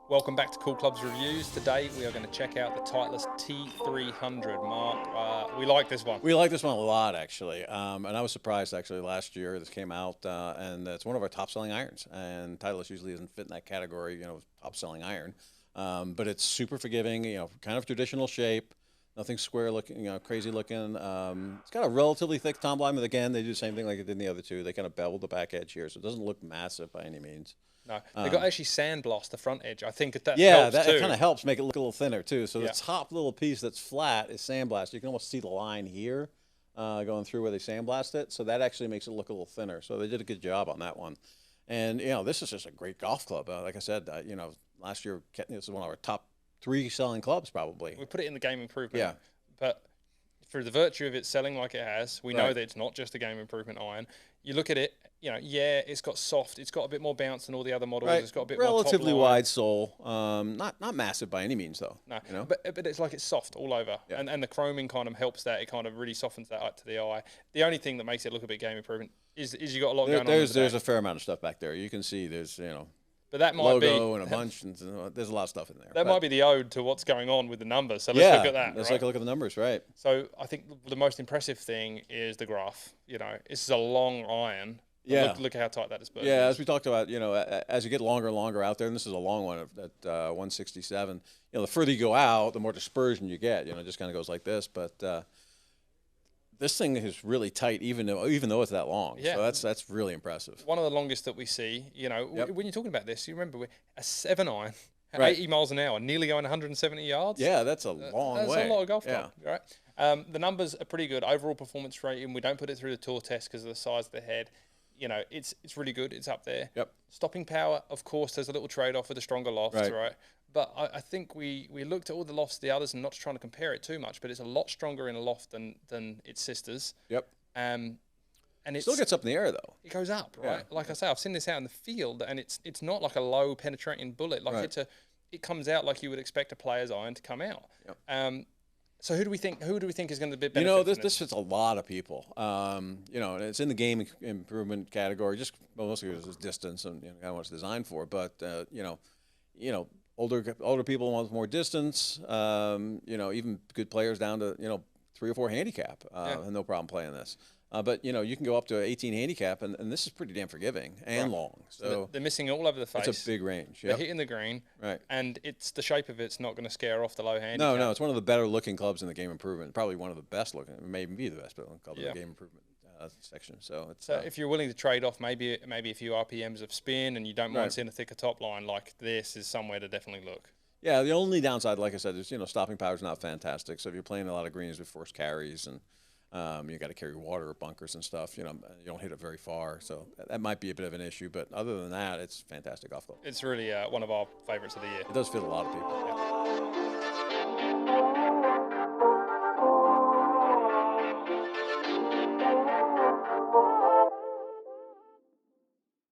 Welcome back to Cool Clubs Reviews. Today we are going to check out the Titleist T300. Mark, we like this one. We like this one a lot, actually. And I was surprised, actually, last year this came out, and it's one of our top-selling irons. And Titleist usually doesn't fit in that category, top-selling iron. But it's super forgiving, kind of traditional shape, nothing square looking, crazy looking. It's got a relatively thick top line, but again, they do the same thing like it did in the other two. They kind of beveled the back edge here, so it doesn't look massive by any means. No, they got actually sandblast the front edge. I think that Yeah, helps that too. kind of helps make it look a little thinner too. So Yeah. the top little piece that's flat is sandblasted. You can almost see the line here going through where they sandblasted it. So that actually makes it look a little thinner. So they did a good job on that one. And this is just a great golf club. Like I said, last year this is one of our top 3 selling clubs probably. We put it in the game improvement. Yeah. But for the virtue of it selling like it has, we know that it's not just a game improvement iron. You look at it, it's got soft, it's got a bit more bounce than all the other models. Right. It's got a bit relatively more top line. wide sole. Not massive by any means though. No, but it's like it's soft all over, Yeah. and the chroming kind of helps that. It kind of really softens that up to the eye. The only thing that makes it look a bit game improvement is you got a lot going on. There's a fair amount of stuff back there. You can see there's but that might logo be and a bunch, and there's a lot of stuff in there. that might be the ode to what's going on with the numbers. So let's look at that. Let's right? take a look at the numbers, right? So I think the most impressive thing is the graph. This is a long iron. Yeah. Look at how tight that dispersion Yeah, is. as we talked about, as you get longer and longer out there, and this is a long one at 167. The further you go out, the more dispersion you get. It just kind of goes like this. But this thing is really tight, even though it's that long. Yeah. So that's really impressive. One of the longest that we see. Yep. When you're talking about this, you remember a 7 iron at Right. 80 miles an hour, nearly going 170 yards. Yeah, that's a long That's way. a lot of golf Yeah. club, right? The numbers are pretty good. Overall performance rating, we don't put it through the tour test because of the size of the head. It's really good. It's up there. Yep. Stopping power, of course, there's a little trade-off with the stronger lofts, right? But I think we looked at all the lofts of the others and not trying to compare it too much, but it's a lot stronger in a loft than its sisters. Yep. And it Still gets up in the air though. it goes up, right? Yeah. Like I say, I've seen this out in the field, and it's not like a low penetrating bullet. Like Right. it comes out like you would expect a player's iron to come out. Yep. So who do we think is going to be benefit? This fits a lot of people. And it's in the game improvement category, just mostly because it's distance and kind of what it's designed for. But older people want more distance. Even good players down to 3 or 4 handicap, have no problem playing this. But you can go up to 18 handicap, and this is pretty damn forgiving and long. So they're missing all over the face. it's a big range. They're Yep. hitting the green, Right. and it's the shape of it's not going to scare off the low handicap. No, it's one of the better looking clubs in the game improvement. Probably one of the best looking, maybe be the best looking club in the game improvement section. So it's So if you're willing to trade off maybe a few RPMs of spin, and you don't mind seeing a thicker top line, like this is somewhere to definitely look. yeah. The only downside, like I said, is stopping power is not fantastic. So if you're playing a lot of greens with forced carries and you got to carry water or bunkers and stuff, you don't hit it very far. So that might be a bit of an issue. But other than that, it's fantastic golf club. It's really one of our favorites of the year. It does fit a lot of people. Yeah.